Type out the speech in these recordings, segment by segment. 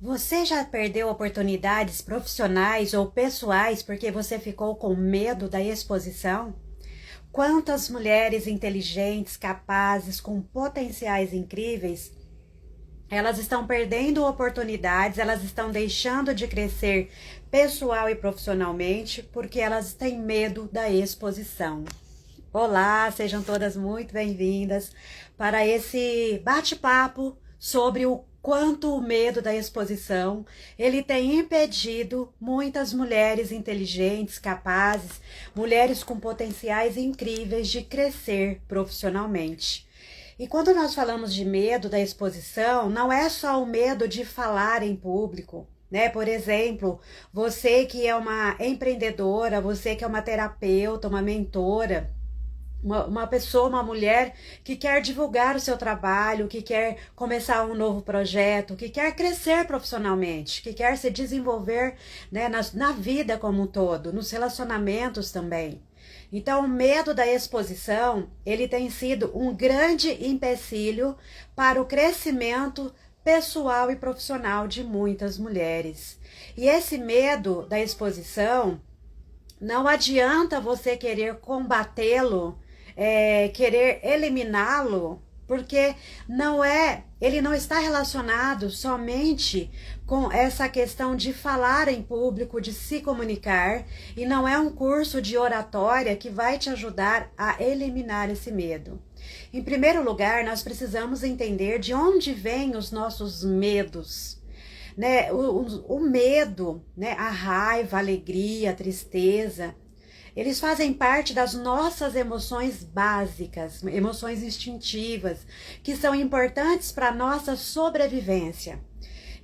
Você já perdeu oportunidades profissionais ou pessoais porque você ficou com medo da exposição? Quantas mulheres inteligentes, capazes, com potenciais incríveis, elas estão perdendo oportunidades, elas estão deixando de crescer pessoal e profissionalmente porque elas têm medo da exposição. Olá, sejam todas muito bem-vindas para esse bate-papo sobre o quanto o medo da exposição ele tem impedido muitas mulheres inteligentes, capazes, mulheres com potenciais incríveis de crescer profissionalmente. E quando nós falamos de medo da exposição, não é só o medo de falar em público, né? Por exemplo, você que é uma empreendedora, você que é uma terapeuta, uma mentora, uma pessoa, uma mulher que quer divulgar o seu trabalho, que quer começar um novo projeto, que quer crescer profissionalmente, que quer se desenvolver, né, na vida como um todo, nos relacionamentos também. Então, o medo da exposição, ele tem sido um grande empecilho para o crescimento pessoal e profissional de muitas mulheres. E esse medo da exposição, não adianta você querer combatê-lo, querer eliminá-lo, porque ele não está relacionado somente com essa questão de falar em público, de se comunicar, e não é um curso de oratória que vai te ajudar a eliminar esse medo. Em primeiro lugar, nós precisamos entender de onde vêm os nossos medos. Né? O medo, né? A raiva, a alegria, a tristeza, eles fazem parte das nossas emoções básicas, emoções instintivas, que são importantes para a nossa sobrevivência.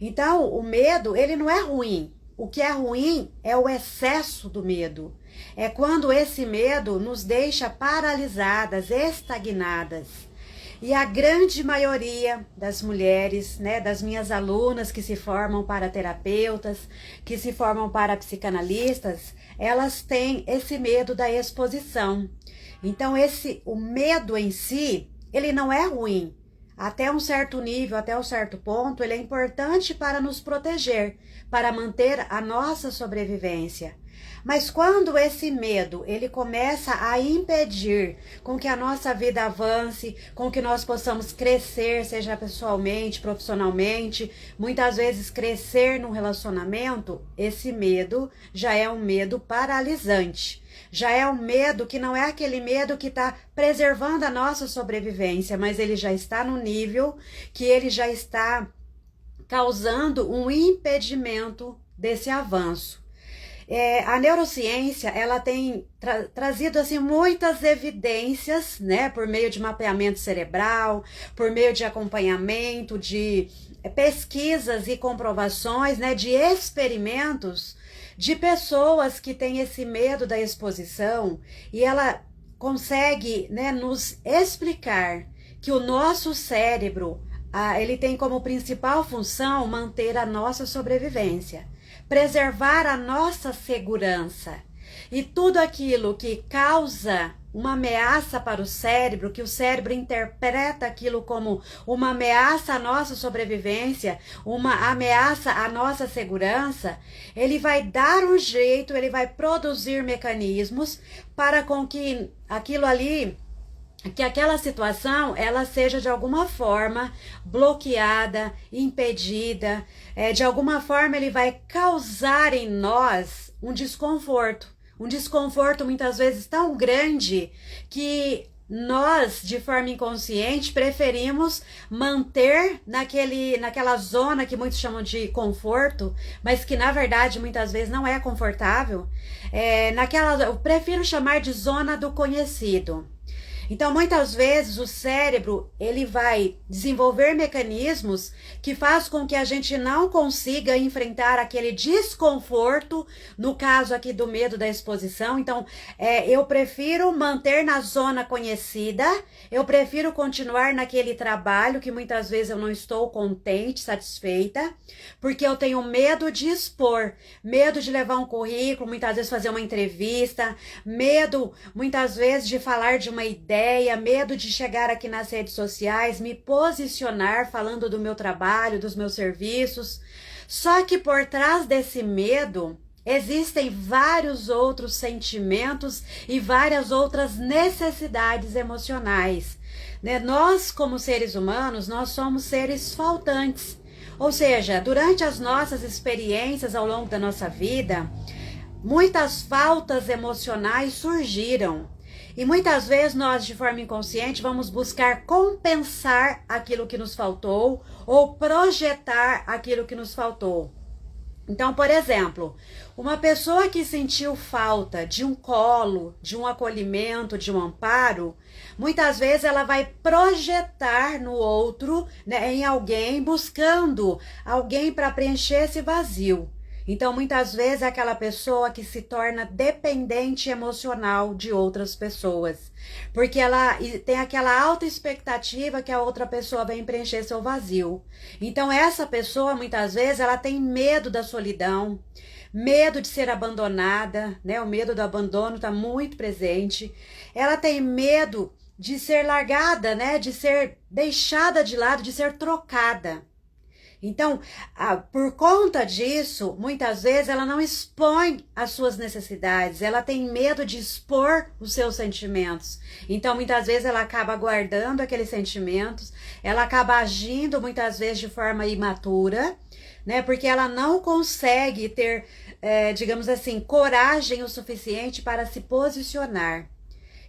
Então, o medo, ele não é ruim. O que é ruim é o excesso do medo. É quando esse medo nos deixa paralisadas, estagnadas. E a grande maioria das mulheres, né, das minhas alunas que se formam para terapeutas, que se formam para psicanalistas, elas têm esse medo da exposição. Então, o medo em si, ele não é ruim. Até um certo nível, até um certo ponto, ele é importante para nos proteger, para manter a nossa sobrevivência. Mas quando esse medo, ele começa a impedir com que a nossa vida avance, com que nós possamos crescer, seja pessoalmente, profissionalmente, muitas vezes crescer num relacionamento, esse medo já é um medo paralisante. Já é um medo que não é aquele medo que está preservando a nossa sobrevivência, mas ele já está no nível que ele já está causando um impedimento desse avanço. A neurociência, ela tem trazido assim muitas evidências, né, por meio de mapeamento cerebral, por meio de acompanhamento, de pesquisas e comprovações, né, de experimentos de pessoas que têm esse medo da exposição, e ela consegue, né, nos explicar que o nosso cérebro, ele tem como principal função manter a nossa sobrevivência, preservar a nossa segurança. E tudo aquilo que causa uma ameaça para o cérebro, que o cérebro interpreta aquilo como uma ameaça à nossa sobrevivência, uma ameaça à nossa segurança, ele vai dar um jeito, ele vai produzir mecanismos para com que aquilo ali, que aquela situação, ela seja de alguma forma bloqueada, impedida, de alguma forma ele vai causar em nós um desconforto muitas vezes tão grande que nós, de forma inconsciente, preferimos manter naquela zona que muitos chamam de conforto, mas que na verdade muitas vezes não é confortável. Eu prefiro chamar de zona do conhecido. Então, muitas vezes o cérebro, ele vai desenvolver mecanismos que faz com que a gente não consiga enfrentar aquele desconforto, no caso aqui do medo da exposição. Então, eu prefiro manter na zona conhecida, eu prefiro continuar naquele trabalho que muitas vezes eu não estou contente, satisfeita, porque eu tenho medo de expor, medo de levar um currículo, muitas vezes fazer uma entrevista, medo muitas vezes de falar de uma ideia, ideia, medo de chegar aqui nas redes sociais, me posicionar falando do meu trabalho, dos meus serviços. Só que por trás desse medo existem vários outros sentimentos e várias outras necessidades emocionais, né? Nós, como seres humanos, nós somos seres faltantes. Ou seja, durante as nossas experiências ao longo da nossa vida, muitas faltas emocionais surgiram. E muitas vezes nós, de forma inconsciente, vamos buscar compensar aquilo que nos faltou ou projetar aquilo que nos faltou. Então, por exemplo, uma pessoa que sentiu falta de um colo, de um acolhimento, de um amparo, muitas vezes ela vai projetar no outro, né, em alguém, buscando alguém para preencher esse vazio. Então, muitas vezes é aquela pessoa que se torna dependente emocional de outras pessoas, porque ela tem aquela alta expectativa que a outra pessoa vem preencher seu vazio. Então, essa pessoa, muitas vezes, ela tem medo da solidão, medo de ser abandonada, né? O medo do abandono está muito presente. Ela tem medo de ser largada, né? De ser deixada de lado, de ser trocada. Então, por conta disso, muitas vezes ela não expõe as suas necessidades, ela tem medo de expor os seus sentimentos. Então, muitas vezes ela acaba guardando aqueles sentimentos, ela acaba agindo muitas vezes de forma imatura, né? Porque ela não consegue ter, digamos assim, coragem o suficiente para se posicionar.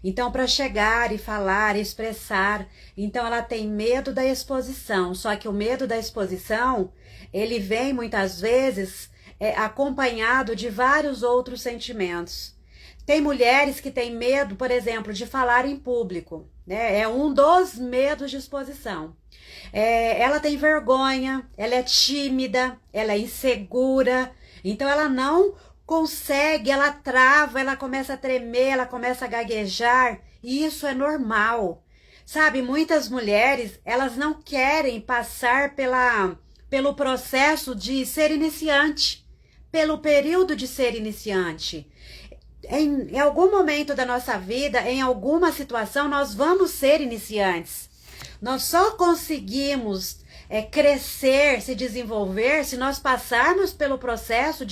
Então, para chegar e falar, expressar, então ela tem medo da exposição. Só que o medo da exposição, ele vem muitas vezes acompanhado de vários outros sentimentos. Tem mulheres que têm medo, por exemplo, de falar em público, né? É um dos medos de exposição. Ela tem vergonha, ela é tímida, ela é insegura, então ela não consegue, ela trava, ela começa a tremer, ela começa a gaguejar, e isso é normal. Sabe, muitas mulheres, elas não querem passar pelo processo de ser iniciante, pelo período de ser iniciante. Em algum momento da nossa vida, em alguma situação, nós vamos ser iniciantes. Nós só conseguimos crescer, se desenvolver, se nós passarmos pelo processo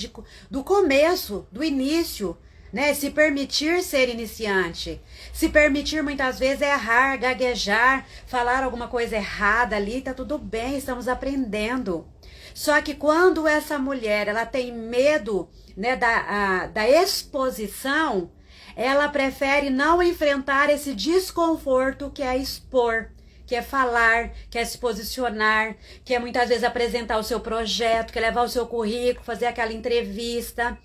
do começo, do início, né? Se permitir ser iniciante, se permitir muitas vezes errar, gaguejar, falar alguma coisa errada ali, tá tudo bem, estamos aprendendo. Só que quando essa mulher, ela tem medo, né, da exposição, ela prefere não enfrentar esse desconforto que é expor, que é falar, que é se posicionar, que é muitas vezes apresentar o seu projeto, que é levar o seu currículo, fazer aquela entrevista.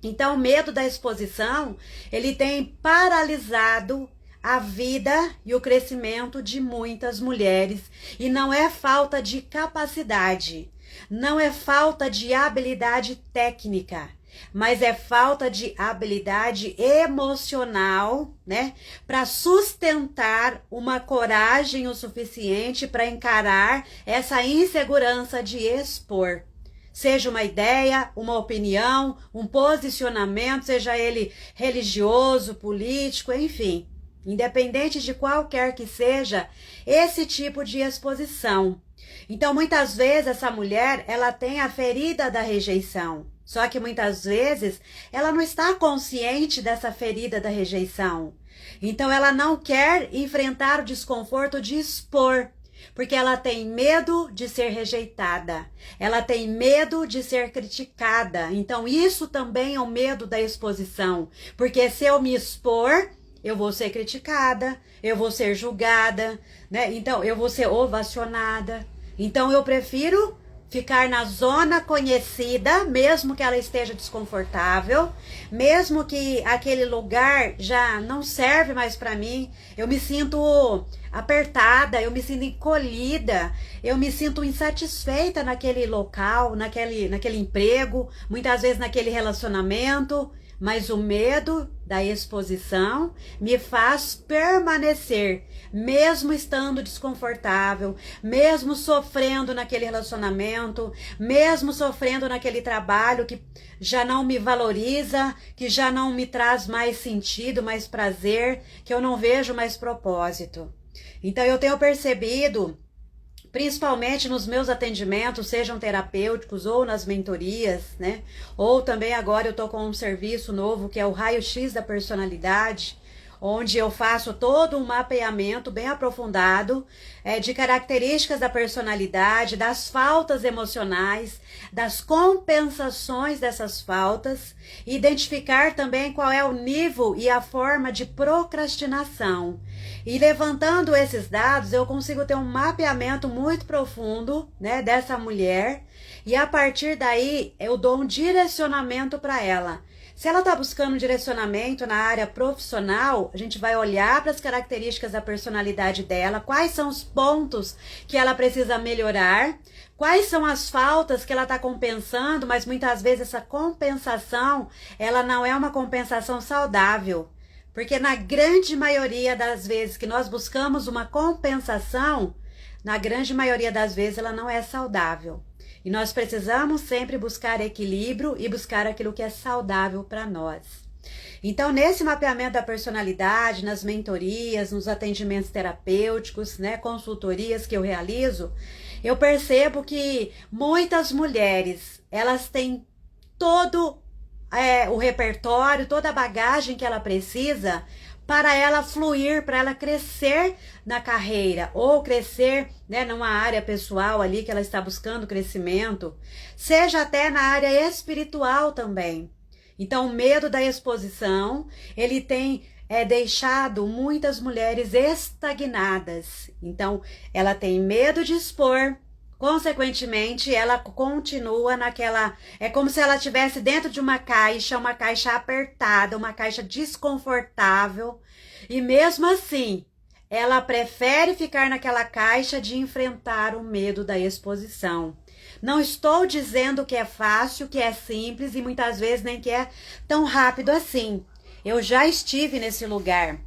Então, o medo da exposição, ele tem paralisado a vida e o crescimento de muitas mulheres. E não é falta de capacidade, não é falta de habilidade técnica, mas é falta de habilidade emocional, né, para sustentar uma coragem o suficiente para encarar essa insegurança de expor. Seja uma ideia, uma opinião, um posicionamento, seja ele religioso, político, enfim, independente de qualquer que seja esse tipo de exposição. Então, muitas vezes essa mulher, ela tem a ferida da rejeição. Só que muitas vezes ela não está consciente dessa ferida da rejeição. Então ela não quer enfrentar o desconforto de expor, porque ela tem medo de ser rejeitada. Ela tem medo de ser criticada. Então isso também é o medo da exposição, porque se eu me expor, eu vou ser criticada, eu vou ser julgada, né? Então eu vou ser ovacionada. Então eu prefiro ficar na zona conhecida, mesmo que ela esteja desconfortável, mesmo que aquele lugar já não serve mais para mim, eu me sinto apertada, eu me sinto encolhida, eu me sinto insatisfeita naquele local, naquele emprego, muitas vezes naquele relacionamento, mas o medo da exposição me faz permanecer, mesmo estando desconfortável, mesmo sofrendo naquele relacionamento, mesmo sofrendo naquele trabalho que já não me valoriza, que já não me traz mais sentido, mais prazer, que eu não vejo mais propósito. Então eu tenho percebido, principalmente nos meus atendimentos, sejam terapêuticos ou nas mentorias, né? Ou também agora eu tô com um serviço novo que é o raio-x da personalidade, onde eu faço todo um mapeamento bem aprofundado de características da personalidade, das faltas emocionais, das compensações dessas faltas, e identificar também qual é o nível e a forma de procrastinação. E levantando esses dados, eu consigo ter um mapeamento muito profundo, né, dessa mulher, e a partir daí eu dou um direcionamento para ela. Se ela está buscando um direcionamento na área profissional, a gente vai olhar para as características da personalidade dela, quais são os pontos que ela precisa melhorar, quais são as faltas que ela está compensando, mas muitas vezes essa compensação, ela não é uma compensação saudável. Porque na grande maioria das vezes que nós buscamos uma compensação, na grande maioria das vezes ela não é saudável. E nós precisamos sempre buscar equilíbrio e buscar aquilo que é saudável para nós. Então, nesse mapeamento da personalidade, nas mentorias, nos atendimentos terapêuticos, né, consultorias que eu realizo, eu percebo que muitas mulheres, elas têm todo o repertório, toda a bagagem que ela precisa para ela fluir, para ela crescer na carreira ou crescer, né, numa área pessoal ali que ela está buscando crescimento, seja até na área espiritual também. Então, o medo da exposição, ele tem deixado muitas mulheres estagnadas. Então, ela tem medo de expor. Consequentemente, ela continua naquela... É como se ela estivesse dentro de uma caixa apertada, uma caixa desconfortável. E mesmo assim, ela prefere ficar naquela caixa de enfrentar o medo da exposição. Não estou dizendo que é fácil, que é simples e muitas vezes nem que é tão rápido assim. Eu já estive nesse lugar.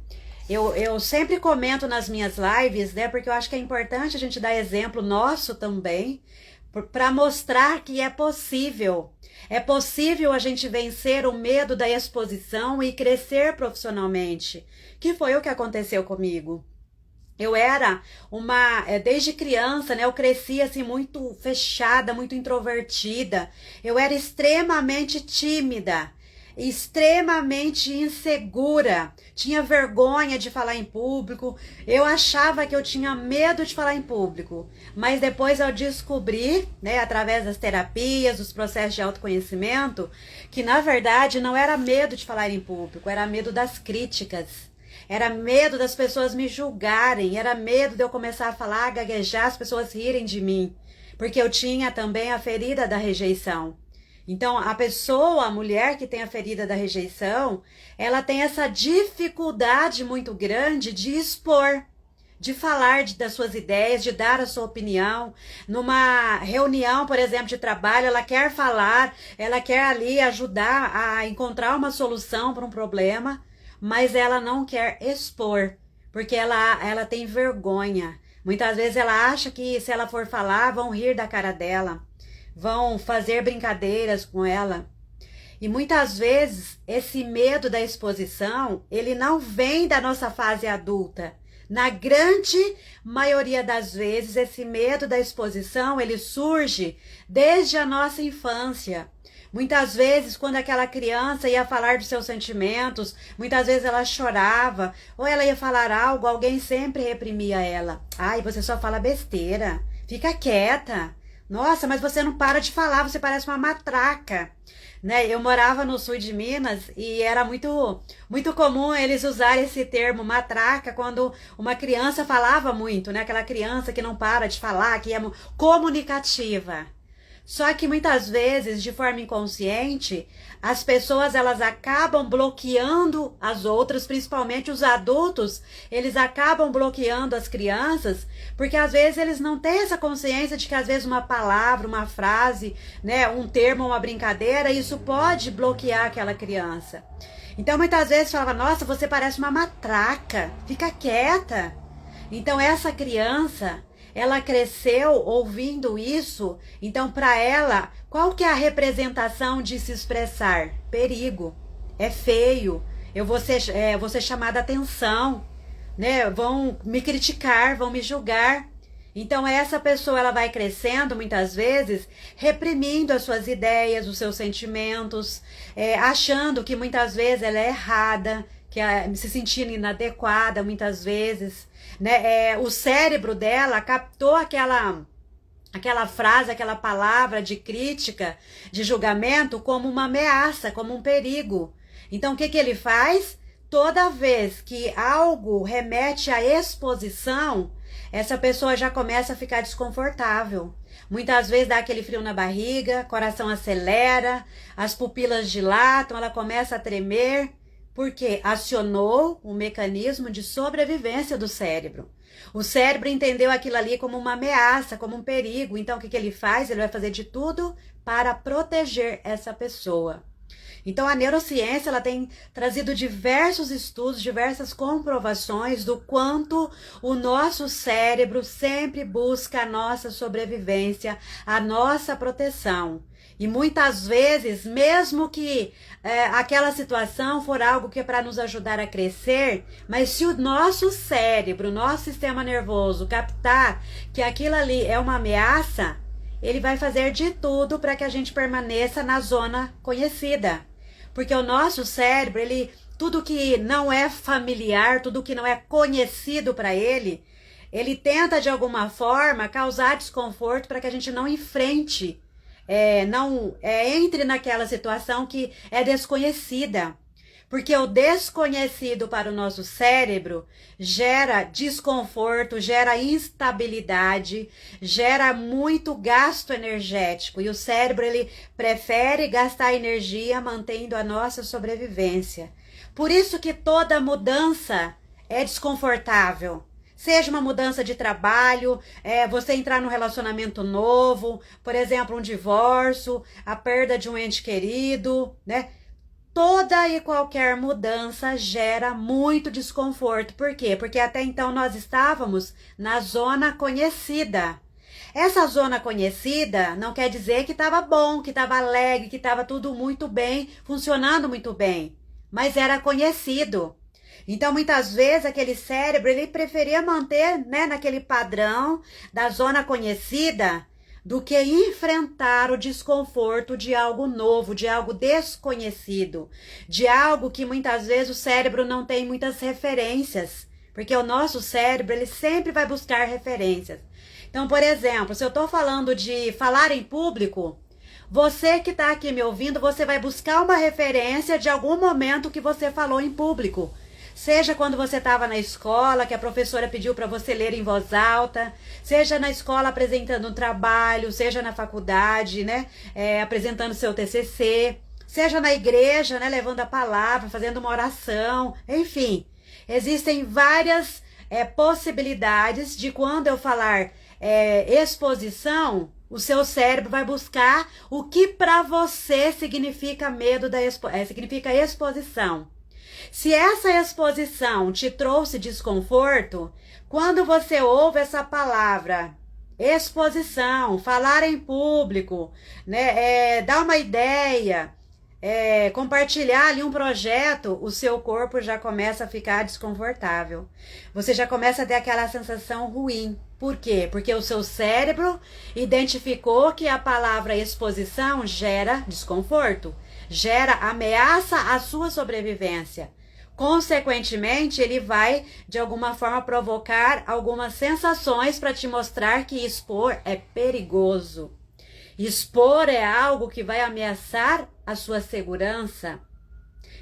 Eu sempre comento nas minhas lives, né? Porque eu acho que é importante a gente dar exemplo nosso também, para mostrar que é possível. É possível a gente vencer o medo da exposição e crescer profissionalmente, que foi o que aconteceu comigo. Eu era desde criança, né, eu cresci assim muito fechada, muito introvertida. Eu era extremamente tímida, extremamente insegura, tinha vergonha de falar em público, eu achava que eu tinha medo de falar em público, mas depois eu descobri, né, através das terapias, dos processos de autoconhecimento, que na verdade não era medo de falar em público, era medo das críticas. Era medo das pessoas me julgarem, era medo de eu começar a falar, a gaguejar, as pessoas rirem de mim, porque eu tinha também a ferida da rejeição. Então, a mulher que tem a ferida da rejeição, ela tem essa dificuldade muito grande de expor, de falar das suas ideias, de dar a sua opinião. Numa reunião, por exemplo, de trabalho, ela quer falar, ela quer ali ajudar a encontrar uma solução para um problema, mas ela não quer expor, porque ela tem vergonha. Muitas vezes ela acha que se ela for falar, vão rir da cara dela, vão fazer brincadeiras com ela. E muitas vezes esse medo da exposição, ele não vem da nossa fase adulta. Na grande maioria das vezes, esse medo da exposição, ele surge desde a nossa infância. Muitas vezes, quando aquela criança ia falar dos seus sentimentos, muitas vezes ela chorava, ou ela ia falar algo, alguém sempre reprimia ela. Ai, você só fala besteira, fica quieta. Nossa, mas você não para de falar, você parece uma matraca. Né? Eu morava no sul de Minas e era muito comum eles usarem esse termo matraca quando uma criança falava muito, né? Aquela criança que não para de falar, que é comunicativa. Só que muitas vezes, de forma inconsciente, as pessoas elas acabam bloqueando as outras, principalmente os adultos, eles acabam bloqueando as crianças, porque às vezes eles não têm essa consciência de que às vezes uma palavra, uma frase, né, um termo, uma brincadeira, isso pode bloquear aquela criança. Então muitas vezes falava, nossa, você parece uma matraca, fica quieta. Então essa criança, ela cresceu ouvindo isso, então para ela, qual que é a representação de se expressar? Perigo, é feio, eu vou ser chamada a atenção, né? Vão me criticar, vão me julgar. Então essa pessoa ela vai crescendo muitas vezes reprimindo as suas ideias, os seus sentimentos, achando que muitas vezes ela é errada, que se sentindo inadequada muitas vezes, né? O cérebro dela captou aquela frase, aquela palavra de crítica, de julgamento como uma ameaça, como um perigo. Então o que que ele faz? Toda vez que algo remete à exposição, essa pessoa já começa a ficar desconfortável. Muitas vezes dá aquele frio na barriga, coração acelera, as pupilas dilatam, ela começa a tremer, porque acionou um mecanismo de sobrevivência do cérebro. O cérebro entendeu aquilo ali como uma ameaça, como um perigo. Então o que que ele faz? Ele vai fazer de tudo para proteger essa pessoa. Então a neurociência ela tem trazido diversos estudos, diversas comprovações do quanto o nosso cérebro sempre busca a nossa sobrevivência, a nossa proteção. E muitas vezes, mesmo que aquela situação for algo que é para nos ajudar a crescer, mas se o nosso cérebro, o nosso sistema nervoso captar que aquilo ali é uma ameaça, ele vai fazer de tudo para que a gente permaneça na zona conhecida. Porque o nosso cérebro, tudo que não é familiar, tudo que não é conhecido para ele tenta de alguma forma causar desconforto para que a gente não enfrente, entre naquela situação que é desconhecida. Porque o desconhecido para o nosso cérebro gera desconforto, gera instabilidade, gera muito gasto energético. E o cérebro ele prefere gastar energia mantendo a nossa sobrevivência. Por isso que toda mudança é desconfortável. Seja uma mudança de trabalho, você entrar num relacionamento novo, por exemplo, um divórcio, a perda de um ente querido, né? Toda e qualquer mudança gera muito desconforto. Por quê? Porque até então nós estávamos na zona conhecida. Essa zona conhecida não quer dizer que estava bom, que estava alegre, que estava tudo muito bem, funcionando muito bem. Mas era conhecido. Então, muitas vezes, aquele cérebro, ele preferia manter, né, naquele padrão da zona conhecida, do que enfrentar o desconforto de algo novo, de algo desconhecido, de algo que muitas vezes o cérebro não tem muitas referências, porque o nosso cérebro ele sempre vai buscar referências. Então, por exemplo, se eu estou falando de falar em público, você que está aqui me ouvindo, você vai buscar uma referência de algum momento que você falou em público. Seja quando você estava na escola, que a professora pediu para você ler em voz alta, seja na escola apresentando um trabalho, seja na faculdade, né, apresentando seu TCC, seja na igreja, né, levando a palavra, fazendo uma oração, enfim. Existem várias possibilidades de quando eu falar exposição, o seu cérebro vai buscar o que para você significa significa exposição. Se essa exposição te trouxe desconforto, quando você ouve essa palavra, exposição, falar em público, né, dar uma ideia, compartilhar ali um projeto, o seu corpo já começa a ficar desconfortável. Você já começa a ter aquela sensação ruim. Por quê? Porque o seu cérebro identificou que a palavra exposição gera desconforto, gera ameaça à sua sobrevivência. Consequentemente, ele vai, de alguma forma, provocar algumas sensações para te mostrar que expor é perigoso. Expor é algo que vai ameaçar a sua segurança.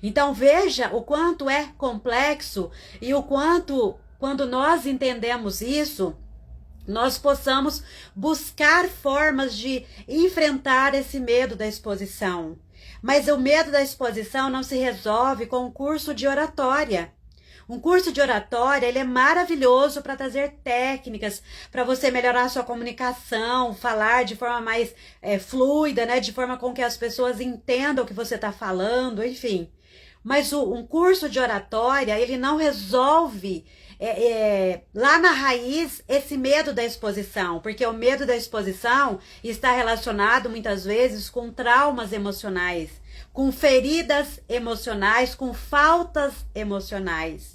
Então, veja o quanto é complexo e o quanto, quando nós entendemos isso, nós possamos buscar formas de enfrentar esse medo da exposição. Mas o medo da exposição não se resolve com um curso de oratória. Um curso de oratória, ele é maravilhoso para trazer técnicas, para você melhorar a sua comunicação, falar de forma mais fluida, né? De forma com que as pessoas entendam o que você está falando, enfim. Mas um curso de oratória, ele não resolve lá na raiz esse medo da exposição, porque o medo da exposição está relacionado muitas vezes com traumas emocionais, com feridas emocionais, com faltas emocionais.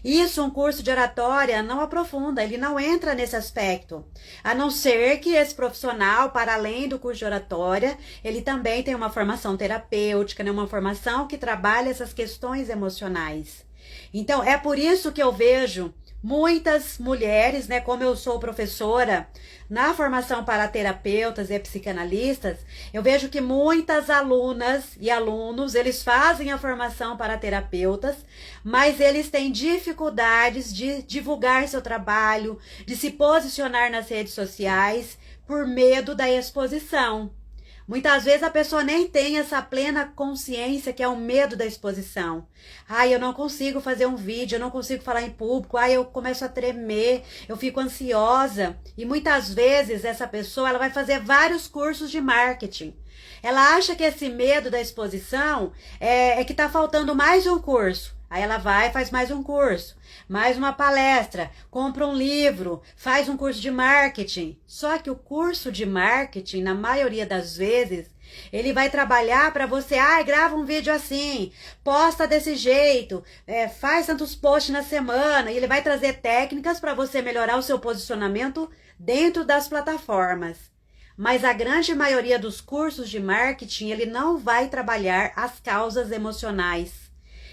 Isso, um curso de oratória não aprofunda, ele não entra nesse aspecto. A não ser que esse profissional, para além do curso de oratória, ele também tem uma formação terapêutica, né? Uma formação que trabalha essas questões emocionais. Então, é por isso que eu vejo muitas mulheres, né, como eu sou professora na formação para terapeutas e psicanalistas, eu vejo que muitas alunas e alunos, eles fazem a formação para terapeutas, mas eles têm dificuldades de divulgar seu trabalho, de se posicionar nas redes sociais por medo da exposição. Muitas vezes a pessoa nem tem essa plena consciência que é o medo da exposição. Eu não consigo fazer um vídeo, eu não consigo falar em público, eu começo a tremer, eu fico ansiosa. E muitas vezes essa pessoa ela vai fazer vários cursos de marketing. Ela acha que esse medo da exposição é que está faltando mais um curso. Aí ela vai e faz mais um curso, mais uma palestra, compra um livro, faz um curso de marketing. Só que o curso de marketing, na maioria das vezes, ele vai trabalhar para você, grava um vídeo assim, posta desse jeito, faz tantos posts na semana. E ele vai trazer técnicas para você melhorar o seu posicionamento dentro das plataformas. Mas a grande maioria dos cursos de marketing, ele não vai trabalhar as causas emocionais.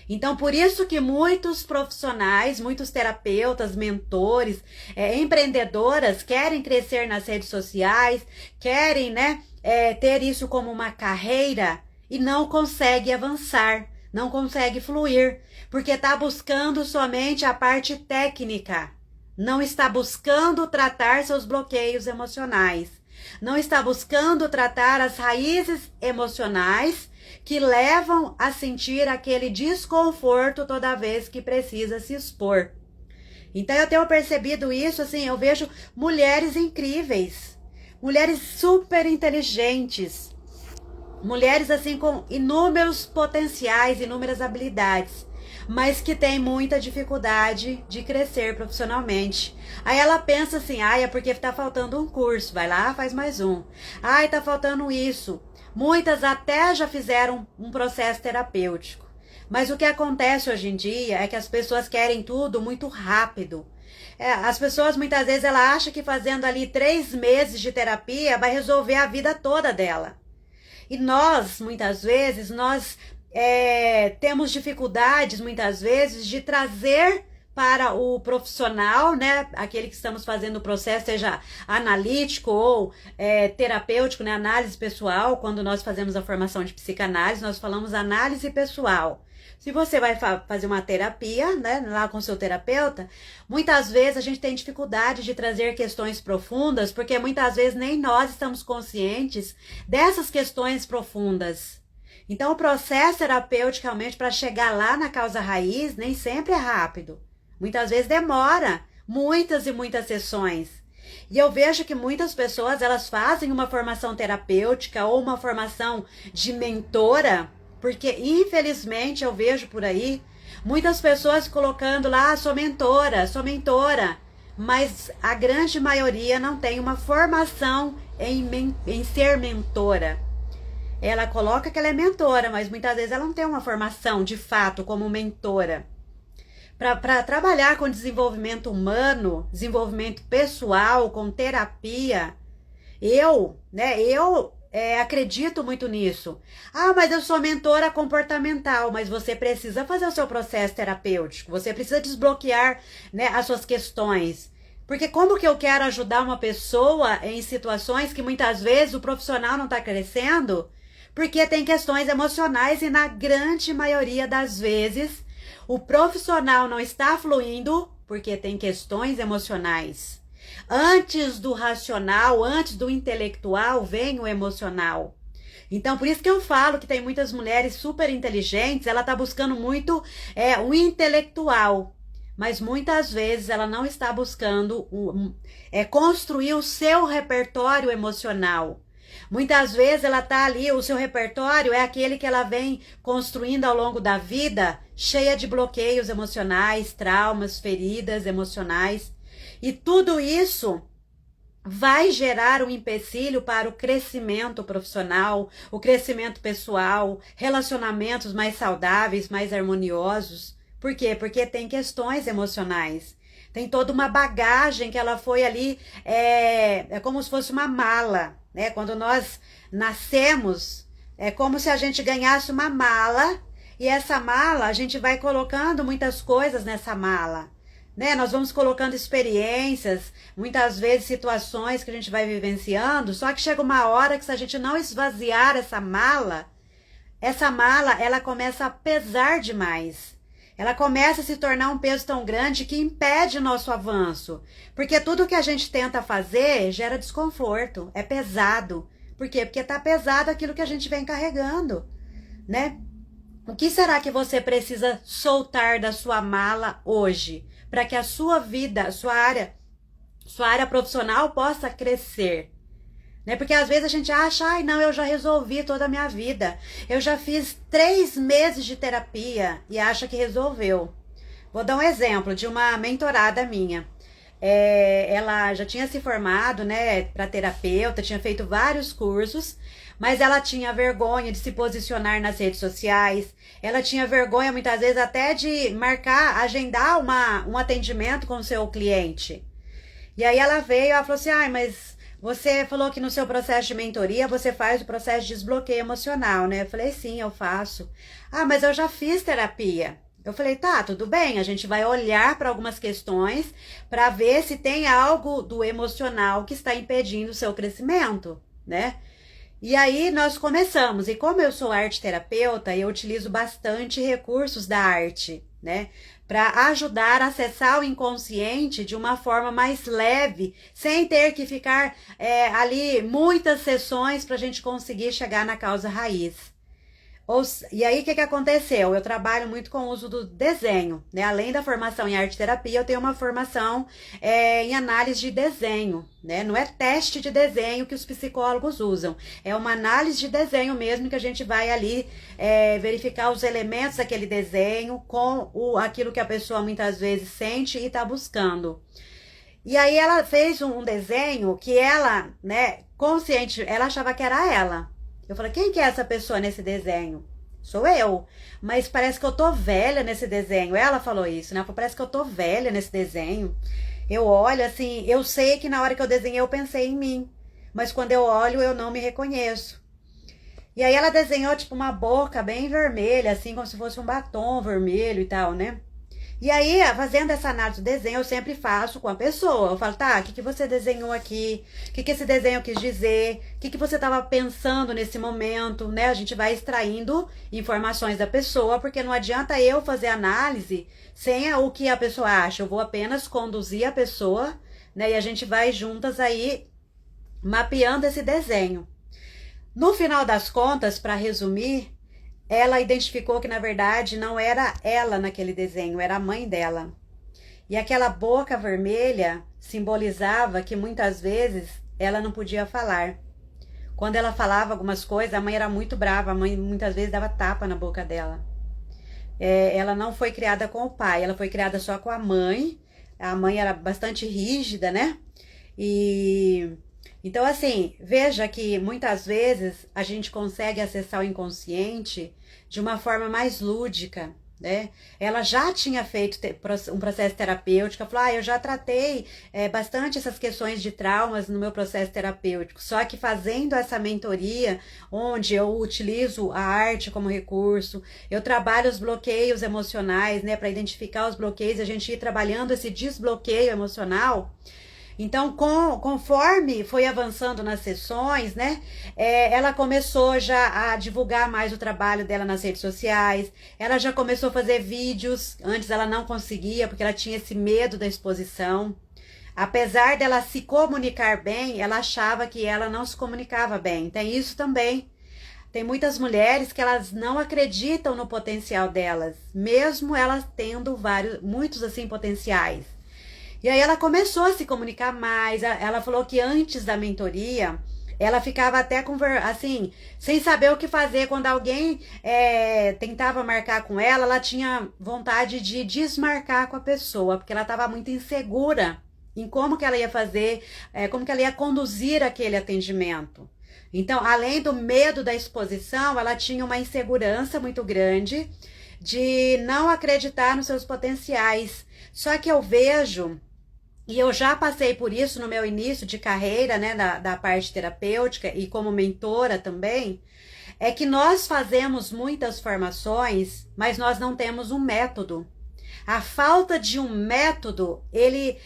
Então, por isso que muitos profissionais, muitos terapeutas, mentores, empreendedoras querem crescer nas redes sociais, querem, ter isso como uma carreira e não consegue avançar, não consegue fluir, porque está buscando somente a parte técnica, não está buscando tratar seus bloqueios emocionais, não está buscando tratar as raízes emocionais que levam a sentir aquele desconforto toda vez que precisa se expor. Então eu tenho percebido isso, assim, eu vejo mulheres incríveis, mulheres super inteligentes, mulheres assim com inúmeros potenciais, inúmeras habilidades, mas que tem muita dificuldade de crescer profissionalmente. Aí ela pensa assim, é porque tá faltando um curso, vai lá, faz mais um. Tá faltando isso. Muitas até já fizeram um processo terapêutico. Mas o que acontece hoje em dia é que as pessoas querem tudo muito rápido. As pessoas muitas vezes ela acha que fazendo ali 3 meses de terapia vai resolver a vida toda dela. E nós, muitas vezes, temos dificuldades, muitas vezes, de trazer para o profissional, né, aquele que estamos fazendo o processo, seja analítico ou terapêutico, né, análise pessoal. Quando nós fazemos a formação de psicanálise, nós falamos análise pessoal. Se você vai fazer uma terapia, né, lá com o seu terapeuta, muitas vezes a gente tem dificuldade de trazer questões profundas, porque muitas vezes nem nós estamos conscientes dessas questões profundas. Então, o processo terapêutico, realmente, para chegar lá na causa raiz, nem sempre é rápido. Muitas vezes demora muitas e muitas sessões. E eu vejo que muitas pessoas, elas fazem uma formação terapêutica ou uma formação de mentora, porque infelizmente eu vejo por aí muitas pessoas colocando lá, sou mentora, mas a grande maioria não tem uma formação em ser mentora. Ela coloca que ela é mentora, mas muitas vezes ela não tem uma formação de fato como mentora. Para trabalhar com desenvolvimento humano, desenvolvimento pessoal, com terapia, eu acredito muito nisso. Mas eu sou mentora comportamental, mas você precisa fazer o seu processo terapêutico, você precisa desbloquear, né, as suas questões. Porque como que eu quero ajudar uma pessoa em situações que muitas vezes o profissional não está crescendo? Porque tem questões emocionais e na grande maioria das vezes o profissional não está fluindo porque tem questões emocionais. Antes do racional, antes do intelectual, vem o emocional. Então, por isso que eu falo que tem muitas mulheres super inteligentes, ela tá buscando muito o intelectual, mas muitas vezes ela não está buscando construir o seu repertório emocional. Muitas vezes ela tá ali, o seu repertório é aquele que ela vem construindo ao longo da vida, cheia de bloqueios emocionais, traumas, feridas emocionais, e tudo isso vai gerar um empecilho para o crescimento profissional, o crescimento pessoal, relacionamentos mais saudáveis, mais harmoniosos. Por quê? Porque tem questões emocionais. Tem toda uma bagagem que ela foi ali, é como se fosse uma mala, né? Quando nós nascemos, é como se a gente ganhasse uma mala, e essa mala, a gente vai colocando muitas coisas nessa mala, né? Nós vamos colocando experiências, muitas vezes situações que a gente vai vivenciando, só que chega uma hora que se a gente não esvaziar essa mala, ela começa a pesar demais. Ela começa a se tornar um peso tão grande que impede o nosso avanço. Porque tudo que a gente tenta fazer gera desconforto, é pesado. Por quê? Porque tá pesado aquilo que a gente vem carregando, né? O que será que você precisa soltar da sua mala hoje para que a sua vida, sua área profissional possa crescer? Né? Porque às vezes a gente acha, ai não, eu já resolvi toda a minha vida, eu já fiz 3 meses de terapia e acha que resolveu. Vou dar um exemplo de uma mentorada minha. Ela já tinha se formado, né, para terapeuta, tinha feito vários cursos, mas ela tinha vergonha de se posicionar nas redes sociais, ela tinha vergonha muitas vezes até de agendar um atendimento com o seu cliente. E aí ela falou assim, ai, mas você falou que no seu processo de mentoria você faz o processo de desbloqueio emocional, né? Eu falei, sim, eu faço. Ah, mas eu já fiz terapia. Eu falei, tá, tudo bem, a gente vai olhar para algumas questões para ver se tem algo do emocional que está impedindo o seu crescimento, né? E aí nós começamos, e como eu sou arte terapeuta, eu utilizo bastante recursos da arte, né? Para ajudar a acessar o inconsciente de uma forma mais leve, sem ter que ficar ali muitas sessões para a gente conseguir chegar na causa raiz. E aí, o que aconteceu? Eu trabalho muito com o uso do desenho, né? Além da formação em arte terapia, eu tenho uma formação em análise de desenho, né? Não é teste de desenho que os psicólogos usam, é uma análise de desenho mesmo, que a gente vai ali verificar os elementos daquele desenho com aquilo que a pessoa muitas vezes sente e está buscando. E aí ela fez um desenho que ela, né, consciente, ela achava que era ela. Eu falei, quem que é essa pessoa nesse desenho? Sou eu. Mas parece que eu tô velha nesse desenho. Ela falou isso, né? Ela falou, parece que eu tô velha nesse desenho. Eu olho assim, eu sei que na hora que eu desenhei eu pensei em mim. Mas quando eu olho eu não me reconheço. E aí ela desenhou tipo uma boca bem vermelha, assim como se fosse um batom vermelho e tal, né? E aí, fazendo essa análise do desenho, eu sempre faço com a pessoa. Eu falo, tá, o que você desenhou aqui? O que esse desenho quis dizer? O que você estava pensando nesse momento, né? A gente vai extraindo informações da pessoa, porque não adianta eu fazer análise sem o que a pessoa acha. Eu vou apenas conduzir a pessoa, né? E a gente vai juntas aí mapeando esse desenho. No final das contas, para resumir, ela identificou que, na verdade, não era ela naquele desenho, era a mãe dela. E aquela boca vermelha simbolizava que, muitas vezes, ela não podia falar. Quando ela falava algumas coisas, a mãe era muito brava, a mãe muitas vezes dava tapa na boca dela. Ela não foi criada com o pai, ela foi criada só com a mãe. A mãe era bastante rígida, né? Então, assim, veja que muitas vezes a gente consegue acessar o inconsciente de uma forma mais lúdica, né? Ela já tinha feito um processo terapêutico, ela falou, eu já tratei bastante essas questões de traumas no meu processo terapêutico, só que fazendo essa mentoria, onde eu utilizo a arte como recurso, eu trabalho os bloqueios emocionais, né, para identificar os bloqueios, a gente ir trabalhando esse desbloqueio emocional. Então, conforme foi avançando nas sessões, né, ela começou já a divulgar mais o trabalho dela nas redes sociais, ela já começou a fazer vídeos, antes ela não conseguia, porque ela tinha esse medo da exposição. Apesar dela se comunicar bem, ela achava que ela não se comunicava bem. Tem isso também. Tem muitas mulheres que elas não acreditam no potencial delas, mesmo elas tendo muitos assim potenciais. E aí ela começou a se comunicar mais. Ela falou que antes da mentoria, ela ficava até assim, sem saber o que fazer. Quando alguém tentava marcar com ela tinha vontade de desmarcar com a pessoa, porque ela estava muito insegura em como que ela ia fazer, como que ela ia conduzir aquele atendimento. Então, além do medo da exposição, ela tinha uma insegurança muito grande de não acreditar nos seus potenciais. Só que eu vejo, e eu já passei por isso no meu início de carreira, né, da parte terapêutica e como mentora também, é que nós fazemos muitas formações, mas nós não temos um método. A falta de um método, ele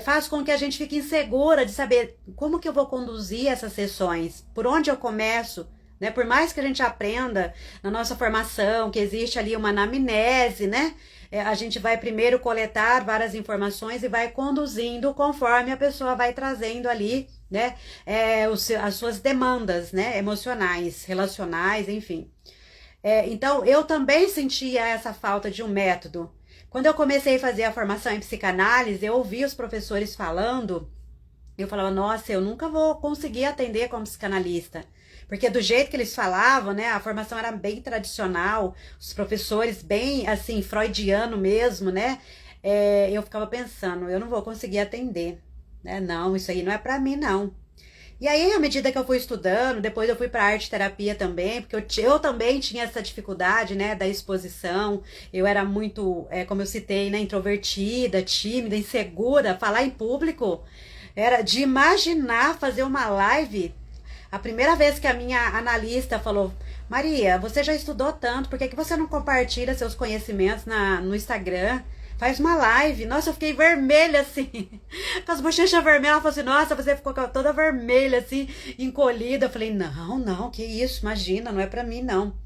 faz com que a gente fique insegura de saber como que eu vou conduzir essas sessões, por onde eu começo, né? Por mais que a gente aprenda na nossa formação que existe ali uma anamnese, né? A gente vai primeiro coletar várias informações e vai conduzindo conforme a pessoa vai trazendo ali, né? As suas demandas, né? Emocionais, relacionais, enfim. Então, eu também sentia essa falta de um método. Quando eu comecei a fazer a formação em psicanálise, eu ouvi os professores falando, eu falava, nossa, eu nunca vou conseguir atender como psicanalista. Porque do jeito que eles falavam, né, a formação era bem tradicional, os professores bem, assim, freudiano mesmo, né, eu ficava pensando, eu não vou conseguir atender, né, não, isso aí não é pra mim, não. E aí, à medida que eu fui estudando, depois eu fui para arte terapia também, porque eu também tinha essa dificuldade, né, da exposição. Eu era muito, como eu citei, né, introvertida, tímida, insegura. Falar em público era de imaginar fazer uma live. A primeira vez que a minha analista falou, Maria, você já estudou tanto, por que você não compartilha seus conhecimentos no Instagram? Faz uma live. Nossa, eu fiquei vermelha assim, com as bochechas vermelhas. Ela falou assim, nossa, você ficou toda vermelha assim, encolhida. Eu falei, não, que isso, imagina, não é pra mim não.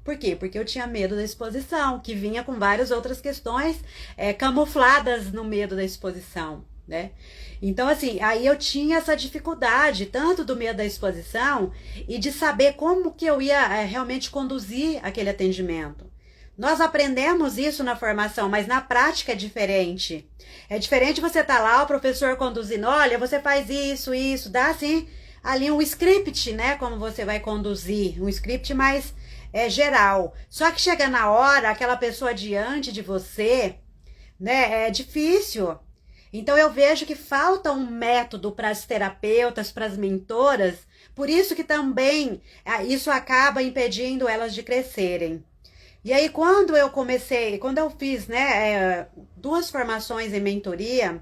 Por quê? Porque eu tinha medo da exposição, que vinha com várias outras questões camufladas no medo da exposição, né? Então, assim, aí eu tinha essa dificuldade, tanto do medo da exposição e de saber como que eu ia realmente conduzir aquele atendimento. Nós aprendemos isso na formação, mas na prática é diferente. É diferente você estar lá, o professor conduzindo, olha, você faz isso, dá assim, ali um script, né, como você vai conduzir, um script mais geral. Só que chega na hora, aquela pessoa diante de você, né, é difícil. Então eu vejo que falta um método para as terapeutas, para as mentoras, por isso que também isso acaba impedindo elas de crescerem. E aí, quando eu fiz, né, 2 formações em mentoria,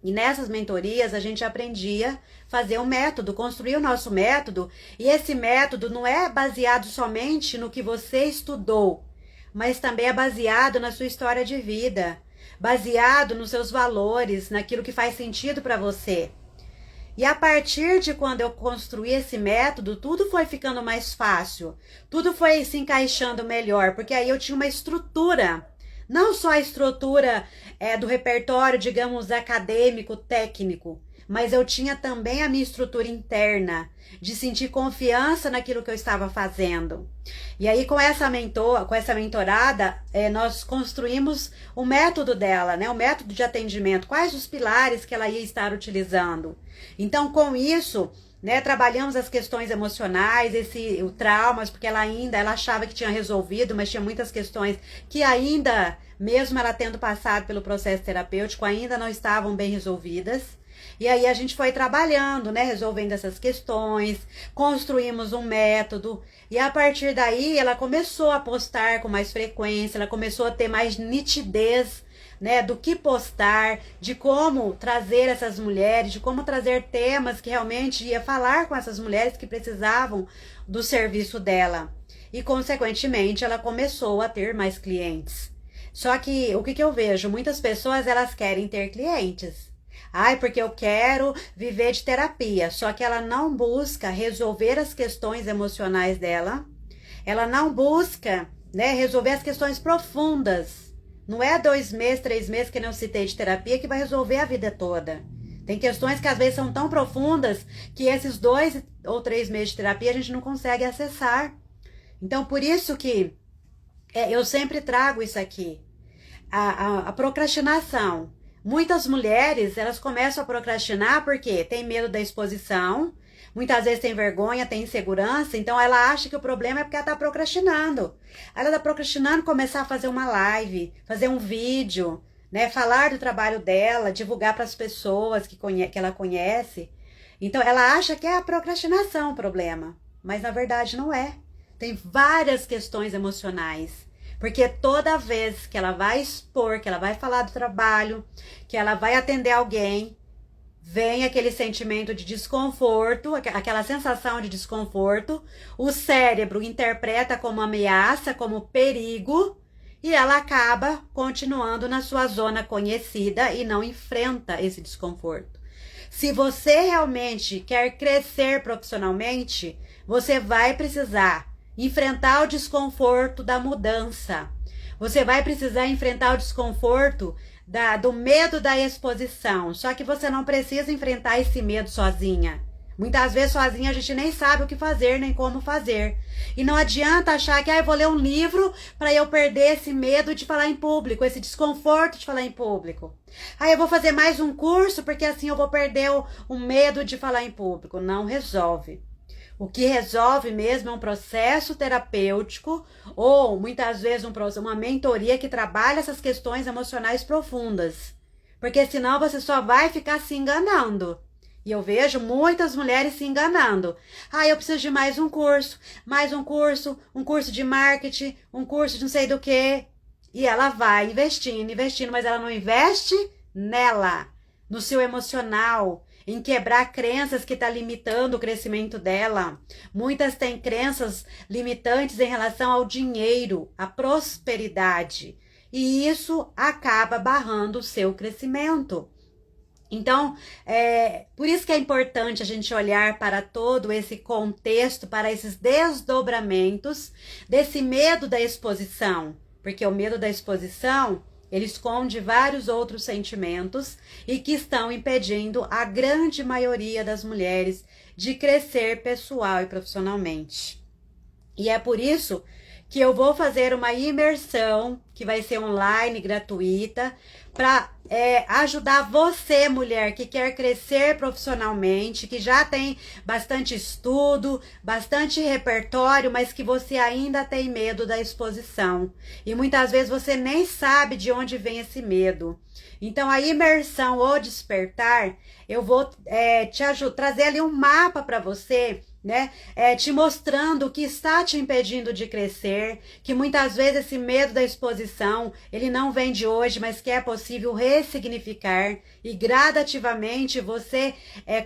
e nessas mentorias a gente aprendia a fazer um método, construir o nosso método, e esse método não é baseado somente no que você estudou, mas também é baseado na sua história de vida, baseado nos seus valores, naquilo que faz sentido para você. E a partir de quando eu construí esse método, tudo foi ficando mais fácil, tudo foi se encaixando melhor, porque aí eu tinha uma estrutura, não só a estrutura do repertório, digamos, acadêmico, técnico, mas eu tinha também a minha estrutura interna, de sentir confiança naquilo que eu estava fazendo. E aí com essa mentorada, nós construímos o método dela, né? O método de atendimento, quais os pilares que ela ia estar utilizando. Então com isso, né, trabalhamos as questões emocionais, o traumas, porque ela achava que tinha resolvido, mas tinha muitas questões que ainda, mesmo ela tendo passado pelo processo terapêutico, ainda não estavam bem resolvidas. E aí a gente foi trabalhando, né, resolvendo essas questões, construímos um método, e a partir daí ela começou a postar com mais frequência, ela começou a ter mais nitidez, né, do que postar, de como trazer essas mulheres, de como trazer temas que realmente ia falar com essas mulheres que precisavam do serviço dela. E, consequentemente, ela começou a ter mais clientes. Só que, o que eu vejo? Muitas pessoas, elas querem ter clientes. Ai, porque eu quero viver de terapia. Só que ela não busca resolver as questões emocionais dela. Ela não busca, né, resolver as questões profundas. Não é 2 meses, 3 meses que eu citei de terapia que vai resolver a vida toda. Tem questões que às vezes são tão profundas que esses 2 ou 3 meses de terapia a gente não consegue acessar. Então, por isso que eu sempre trago isso aqui. A procrastinação. Muitas mulheres, elas começam a procrastinar porque tem medo da exposição, muitas vezes tem vergonha, tem insegurança, então ela acha que o problema é porque ela está procrastinando. Ela está procrastinando começar a fazer uma live, fazer um vídeo, né, falar do trabalho dela, divulgar para as pessoas que ela conhece. Então ela acha que é a procrastinação o problema, mas na verdade não é. Tem várias questões emocionais. Porque toda vez que ela vai expor, que ela vai falar do trabalho, que ela vai atender alguém, vem aquele sentimento de desconforto, aquela sensação de desconforto, o cérebro interpreta como ameaça, como perigo, e ela acaba continuando na sua zona conhecida e não enfrenta esse desconforto. Se você realmente quer crescer profissionalmente, você vai precisar enfrentar o desconforto da mudança. Você vai precisar enfrentar o desconforto do medo da exposição. Só que você não precisa enfrentar esse medo sozinha. Muitas vezes sozinha a gente nem sabe o que fazer, nem como fazer. E não adianta achar que eu vou ler um livro para eu perder esse medo de falar em público, esse desconforto de falar em público. Eu vou fazer mais um curso porque assim eu vou perder o medo de falar em público. Não resolve. O que resolve mesmo é um processo terapêutico ou, muitas vezes, uma mentoria que trabalha essas questões emocionais profundas. Porque senão você só vai ficar se enganando. E eu vejo muitas mulheres se enganando. Eu preciso de mais um curso um curso de marketing, um curso de não sei do que. E ela vai investindo, mas ela não investe nela, no seu emocional, em quebrar crenças que está limitando o crescimento dela. Muitas têm crenças limitantes em relação ao dinheiro, à prosperidade. E isso acaba barrando o seu crescimento. Então, por isso que é importante a gente olhar para todo esse contexto, para esses desdobramentos desse medo da exposição. Porque o medo da exposição, ele esconde vários outros sentimentos e que estão impedindo a grande maioria das mulheres de crescer pessoal e profissionalmente. E é por isso que eu vou fazer uma imersão, que vai ser online, gratuita, para ajudar você, mulher, que quer crescer profissionalmente, que já tem bastante estudo, bastante repertório, mas que você ainda tem medo da exposição. E muitas vezes você nem sabe de onde vem esse medo. Então, a imersão ou despertar, eu vou trazer ali um mapa para você, né? Te mostrando o que está te impedindo de crescer, que muitas vezes esse medo da exposição, ele não vem de hoje, mas que é possível ressignificar e gradativamente você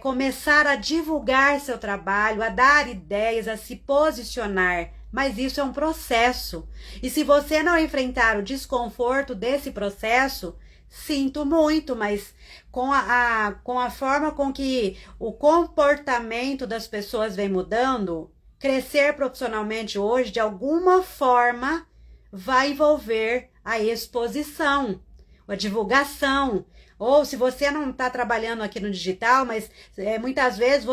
começar a divulgar seu trabalho, a dar ideias, a se posicionar. Mas isso é um processo. E se você não enfrentar o desconforto desse processo, sinto muito, mas com a forma com que o comportamento das pessoas vem mudando, crescer profissionalmente hoje, de alguma forma, vai envolver a exposição, a divulgação. Ou se você não está trabalhando aqui no digital, mas muitas vezes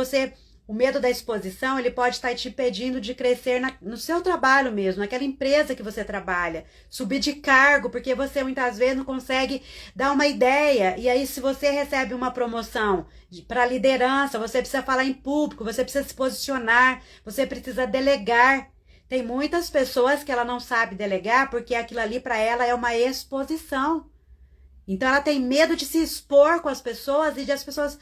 o medo da exposição, ele pode estar te impedindo de crescer no seu trabalho mesmo, naquela empresa que você trabalha, subir de cargo, porque você muitas vezes não consegue dar uma ideia, e aí se você recebe uma promoção para liderança, você precisa falar em público, você precisa se posicionar, você precisa delegar. Tem muitas pessoas que ela não sabe delegar, porque aquilo ali para ela é uma exposição. Então ela tem medo de se expor com as pessoas e de as pessoas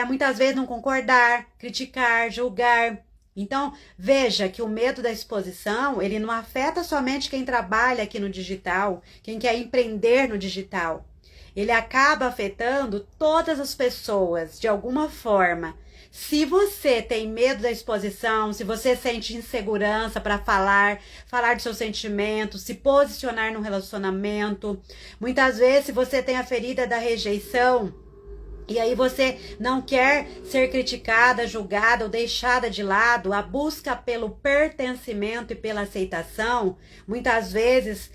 muitas vezes não concordar, criticar, julgar. Então veja que o medo da exposição, ele não afeta somente quem trabalha aqui no digital, quem quer empreender no digital. Ele acaba afetando todas as pessoas de alguma forma. Se você tem medo da exposição, se você sente insegurança para falar dos seus sentimentos, se posicionar no relacionamento, muitas vezes se você tem a ferida da rejeição, e aí você não quer ser criticada, julgada ou deixada de lado, a busca pelo pertencimento e pela aceitação, muitas vezes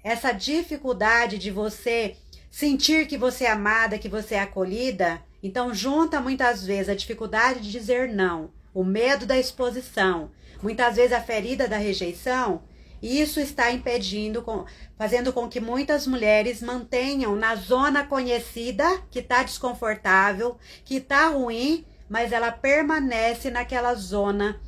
essa dificuldade de você sentir que você é amada, que você é acolhida, Então, junta muitas vezes a dificuldade de dizer não, o medo da exposição, muitas vezes a ferida da rejeição, e isso está impedindo, fazendo com que muitas mulheres mantenham na zona conhecida, que está desconfortável, que está ruim, mas ela permanece naquela zona,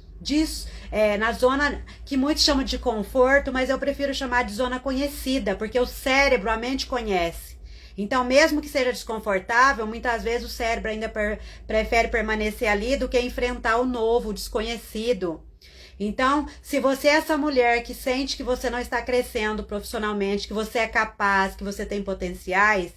na zona que muitos chamam de conforto, mas eu prefiro chamar de zona conhecida, porque o cérebro, a mente conhece. Então, mesmo que seja desconfortável, muitas vezes o cérebro ainda prefere permanecer ali do que enfrentar o novo, o desconhecido. Então, se você é essa mulher que sente que você não está crescendo profissionalmente, que você é capaz, que você tem potenciais,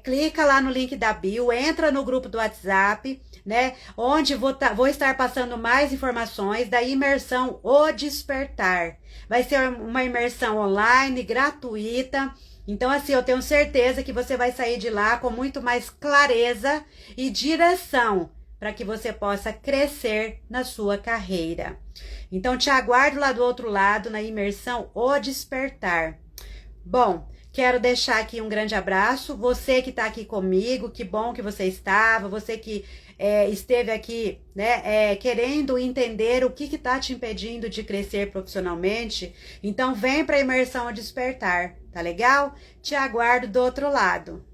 clica lá no link da bio, entra no grupo do WhatsApp, né? Onde vou estar passando mais informações da imersão O Despertar. Vai ser uma imersão online, gratuita. Então, assim, eu tenho certeza que você vai sair de lá com muito mais clareza e direção para que você possa crescer na sua carreira. Então, te aguardo lá do outro lado, na imersão O Despertar. Bom, quero deixar aqui um grande abraço. Você que está aqui comigo, que bom que você estava. Você que esteve aqui, né, querendo entender o que está te impedindo de crescer profissionalmente. Então, vem para a imersão O Despertar, tá legal? Te aguardo do outro lado.